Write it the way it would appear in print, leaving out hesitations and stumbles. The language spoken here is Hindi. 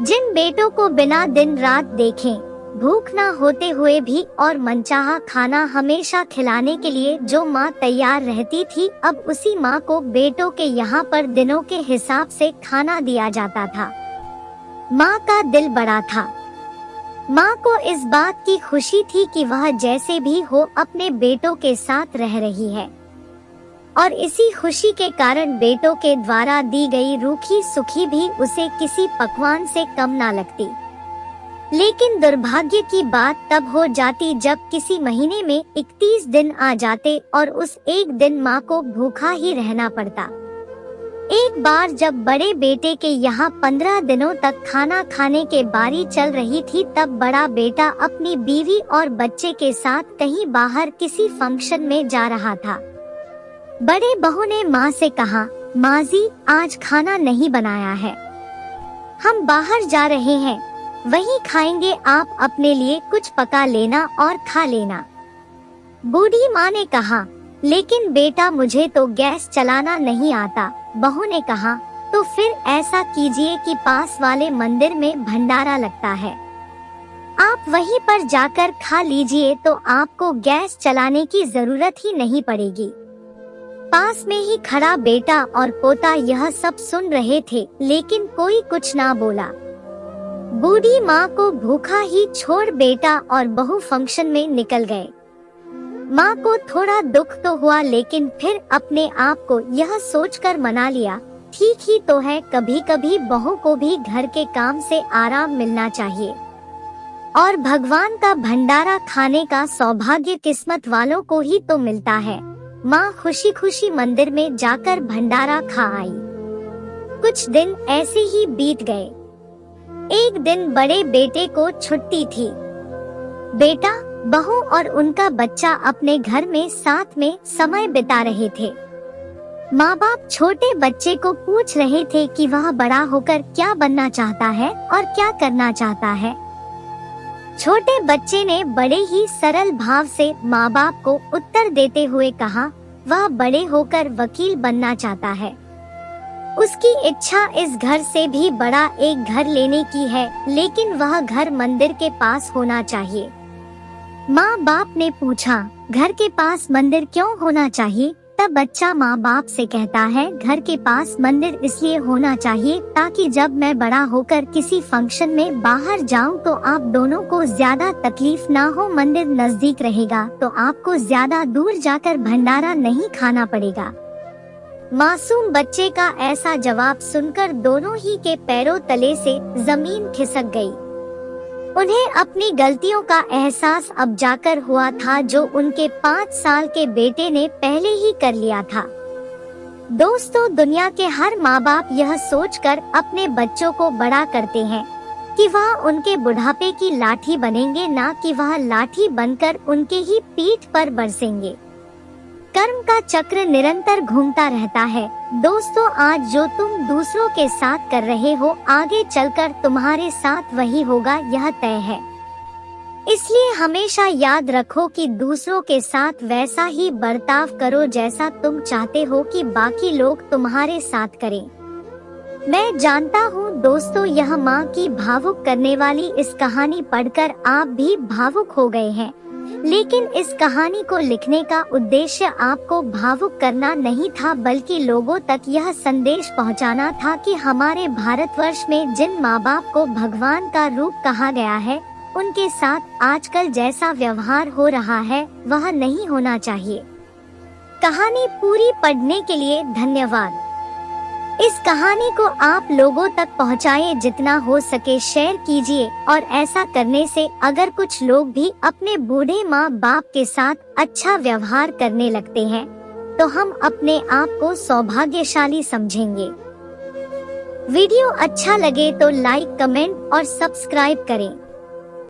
जिन बेटों को बिना दिन रात देखें, भूख ना होते हुए भी और मनचाहा खाना हमेशा खिलाने के लिए जो माँ तैयार रहती थी, अब उसी माँ को बेटों के यहाँ पर दिनों के हिसाब से खाना दिया जाता था। माँ का दिल बड़ा था। माँ को इस बात की खुशी थी कि वह जैसे भी हो अपने बेटों के साथ रह रही है और इसी खुशी के कारण बेटों के द्वारा दी गई रूखी सूखी भी उसे किसी पकवान से कम ना लगती। लेकिन दुर्भाग्य की बात तब हो जाती जब किसी महीने में 31 दिन आ जाते और उस एक दिन माँ को भूखा ही रहना पड़ता। एक बार जब बड़े बेटे के यहाँ 15 दिनों तक खाना खाने के बारी चल रही थी, तब बड़ा बेटा अपनी बीवी और बच्चे के साथ कहीं बाहर किसी फंक्शन में जा रहा था। बड़े बहू ने माँ से कहा, माँ जी आज खाना नहीं बनाया है, हम बाहर जा रहे हैं, वहीं खाएंगे, आप अपने लिए कुछ पका लेना और खा लेना। बूढ़ी माँ ने कहा, लेकिन बेटा मुझे तो गैस चलाना नहीं आता। बहू ने कहा, तो फिर ऐसा कीजिए कि पास वाले मंदिर में भंडारा लगता है, आप वहीं पर जाकर खा लीजिए, तो आपको गैस चलाने की जरूरत ही नहीं पड़ेगी। पास में ही खड़ा बेटा और पोता यह सब सुन रहे थे, लेकिन कोई कुछ ना बोला। बूढ़ी माँ को भूखा ही छोड़ बेटा और बहू फंक्शन में निकल गए। माँ को थोड़ा दुख तो हुआ, लेकिन फिर अपने आप को यह सोचकर मना लिया, ठीक ही तो है, कभी कभी बहू को भी घर के काम से आराम मिलना चाहिए और भगवान का भंडारा खाने का सौभाग्य किस्मत वालों को ही तो मिलता है। माँ खुशी खुशी मंदिर में जाकर भंडारा खा आई। कुछ दिन ऐसे ही बीत गए। एक दिन बड़े बेटे को छुट्टी थी। बेटा, बहू और उनका बच्चा अपने घर में साथ में समय बिता रहे थे। माँ बाप छोटे बच्चे को पूछ रहे थे कि वह बड़ा होकर क्या बनना चाहता है और क्या करना चाहता है। छोटे बच्चे ने बड़े ही सरल भाव से माँ बाप को उत्तर देते हुए कहा, वह बड़े होकर वकील बनना चाहता है। उसकी इच्छा इस घर से भी बड़ा एक घर लेने की है, लेकिन वह घर मंदिर के पास होना चाहिए। माँ बाप ने पूछा, घर के पास मंदिर क्यों होना चाहिए? तब बच्चा माँ बाप से कहता है, घर के पास मंदिर इसलिए होना चाहिए ताकि जब मैं बड़ा होकर किसी फंक्शन में बाहर जाऊं तो आप दोनों को ज्यादा तकलीफ ना हो। मंदिर नजदीक रहेगा तो आपको ज्यादा दूर जाकर भंडारा नहीं खाना पड़ेगा। मासूम बच्चे का ऐसा जवाब सुनकर दोनों ही के पैरों तले से जमीन खिसक गई। उन्हें अपनी गलतियों का एहसास अब जाकर हुआ था, जो उनके 5 साल के बेटे ने पहले ही कर लिया था। दोस्तों, दुनिया के हर माँ बाप यह सोचकर अपने बच्चों को बड़ा करते हैं कि वह उनके बुढ़ापे की लाठी बनेंगे, ना कि वह लाठी बनकर उनके ही पीठ पर बरसेंगे। कर्म का चक्र निरंतर घूमता रहता है। दोस्तों, आज जो तुम दूसरों के साथ कर रहे हो, आगे चलकर तुम्हारे साथ वही होगा, यह तय है। इसलिए हमेशा याद रखो कि दूसरों के साथ वैसा ही बर्ताव करो जैसा तुम चाहते हो कि बाकी लोग तुम्हारे साथ करें। मैं जानता हूँ दोस्तों, यह माँ की भावुक करने वाली इस कहानी पढ़कर आप भी भावुक हो गए हैं, लेकिन इस कहानी को लिखने का उद्देश्य आपको भावुक करना नहीं था, बल्कि लोगों तक यह संदेश पहुंचाना था कि हमारे भारतवर्ष में जिन माँ बाप को भगवान का रूप कहा गया है, उनके साथ आजकल जैसा व्यवहार हो रहा है वह नहीं होना चाहिए। कहानी पूरी पढ़ने के लिए धन्यवाद। इस कहानी को आप लोगों तक पहुंचाएं, जितना हो सके शेयर कीजिए, और ऐसा करने से अगर कुछ लोग भी अपने बूढ़े माँ बाप के साथ अच्छा व्यवहार करने लगते हैं तो हम अपने आप को सौभाग्यशाली समझेंगे। वीडियो अच्छा लगे तो लाइक, कमेंट और सब्सक्राइब करें।